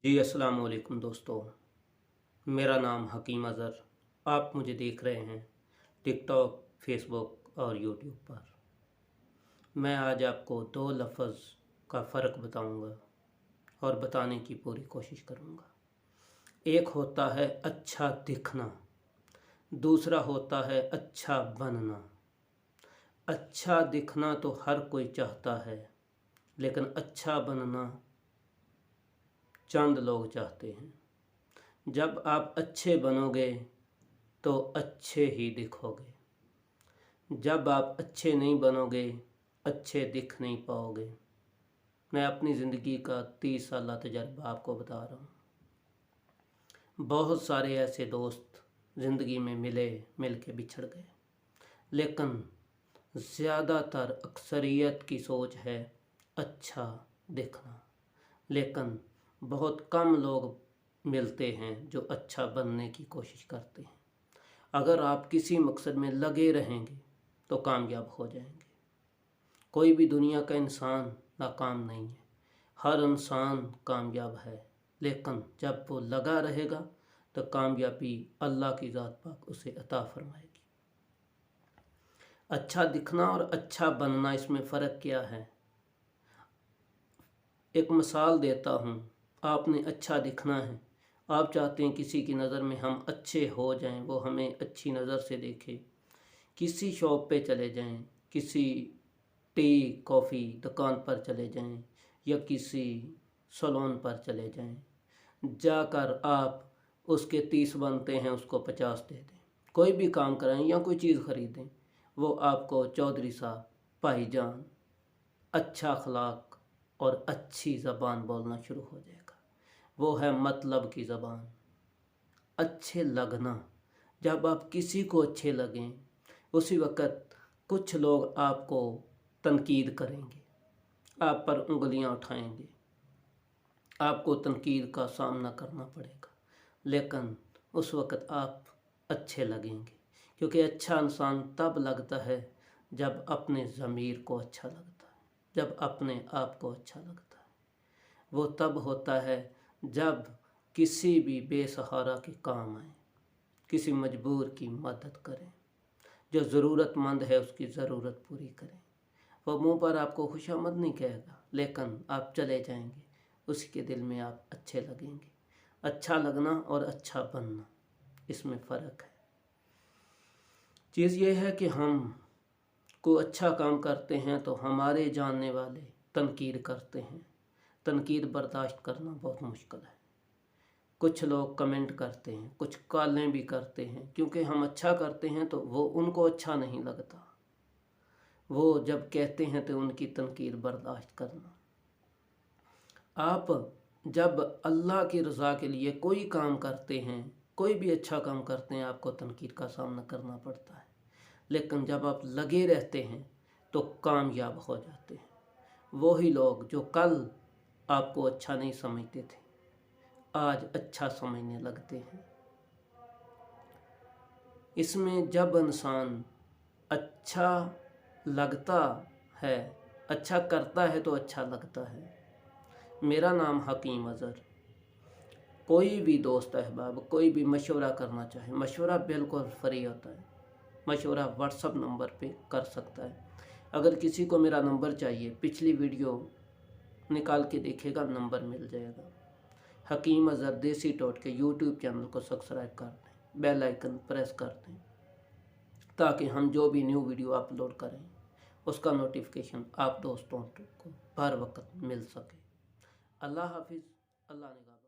जी अस्सलाम वालेकुम दोस्तों। मेरा नाम हकीम अज़हर। आप मुझे देख रहे हैं टिकटॉक, फेसबुक और यूट्यूब पर। मैं आज आपको दो लफ्ज़ का फ़र्क बताऊंगा और बताने की पूरी कोशिश करूंगा। एक होता है अच्छा दिखना, दूसरा होता है अच्छा बनना। अच्छा दिखना तो हर कोई चाहता है, लेकिन अच्छा बनना चंद लोग चाहते हैं। जब आप अच्छे बनोगे तो अच्छे ही दिखोगे। जब आप अच्छे नहीं बनोगे, अच्छे दिख नहीं पाओगे। मैं अपनी ज़िंदगी का 30 साल तजर्बा आपको बता रहा हूँ। बहुत सारे ऐसे दोस्त ज़िंदगी में मिल के बिछड़ गए, लेकिन ज़्यादातर अक्सरियत की सोच है अच्छा दिखना। लेकिन बहुत कम लोग मिलते हैं जो अच्छा बनने की कोशिश करते हैं। अगर आप किसी मकसद में लगे रहेंगे तो कामयाब हो जाएंगे। कोई भी दुनिया का इंसान नाकाम नहीं है, हर इंसान कामयाब है। लेकिन जब वो लगा रहेगा तो कामयाबी अल्लाह की ज़ात पाक उसे अता फरमाएगी। अच्छा दिखना और अच्छा बनना, इसमें फ़र्क क्या है? एक मिसाल देता हूँ। आपने अच्छा दिखना है, आप चाहते हैं किसी की नज़र में हम अच्छे हो जाएं, वो हमें अच्छी नज़र से देखे। किसी शॉप पे चले जाएं, किसी टी कॉफ़ी दुकान पर चले जाएं या किसी सैलून पर चले जाएं, जाकर आप उसके 30 बनते हैं, उसको 50 दे दें। कोई भी काम कराएं या कोई चीज़ ख़रीदें, वो आपको चौधरी साहब, भाईजान, अच्छा अखलाक और अच्छी ज़बान बोलना शुरू हो जाएगा। वो है मतलब की ज़बान। अच्छे लगना, जब आप किसी को अच्छे लगें उसी वक़्त कुछ लोग आपको तनकीद करेंगे, आप पर उंगलियां उठाएंगे, आपको तनकीद का सामना करना पड़ेगा। लेकिन उस वक़्त आप अच्छे लगेंगे, क्योंकि अच्छा इंसान तब लगता है जब अपने ज़मीर को अच्छा लगता है, जब अपने आप को अच्छा लगता है। वो तब होता है जब किसी भी बेसहारा के काम आए, किसी मजबूर की मदद करें, जो ज़रूरतमंद है उसकी ज़रूरत पूरी करें। वो मुंह पर आपको खुशामद नहीं कहेगा, लेकिन आप चले जाएंगे, उसके दिल में आप अच्छे लगेंगे। अच्छा लगना और अच्छा बनना, इसमें फ़र्क है। चीज़ ये है कि हम को अच्छा काम करते हैं तो हमारे जानने वाले तनकीद करते हैं। तनकीद बर्दाश्त करना बहुत मुश्किल है। कुछ लोग कमेंट करते हैं, कुछ गालें भी करते हैं, क्योंकि हम अच्छा करते हैं तो वो उनको अच्छा नहीं लगता। वो जब कहते हैं तो उनकी तनकीद बर्दाश्त करना। आप जब अल्लाह की रज़ा के लिए कोई काम करते हैं, कोई भी अच्छा काम करते हैं, आपको तनकीद का सामना करना पड़ता है। लेकिन जब आप लगे रहते हैं तो कामयाब हो जाते हैं। वही लोग जो कल आपको अच्छा नहीं समझते थे, आज अच्छा समझने लगते हैं। इसमें जब इंसान अच्छा लगता है, अच्छा करता है तो अच्छा लगता है। मेरा नाम हकीम अज़हर। कोई भी दोस्त अहबाब कोई भी मशवरा करना चाहे, मशवरा बिल्कुल फ्री होता है। मशवरा व्हाट्सअप नंबर पे कर सकता है। अगर किसी को मेरा नंबर चाहिए, पिछली वीडियो निकाल के देखेगा, नंबर मिल जाएगा। हकीम अज़हर देसी टोट के यूट्यूब चैनल को सब्सक्राइब कर दें, बेल आइकन प्रेस कर दें, ताकि हम जो भी न्यू वीडियो अपलोड करें उसका नोटिफिकेशन आप दोस्तों को हर वक्त मिल सके। अल्लाह हाफिज़। अल्लाह निगहबान।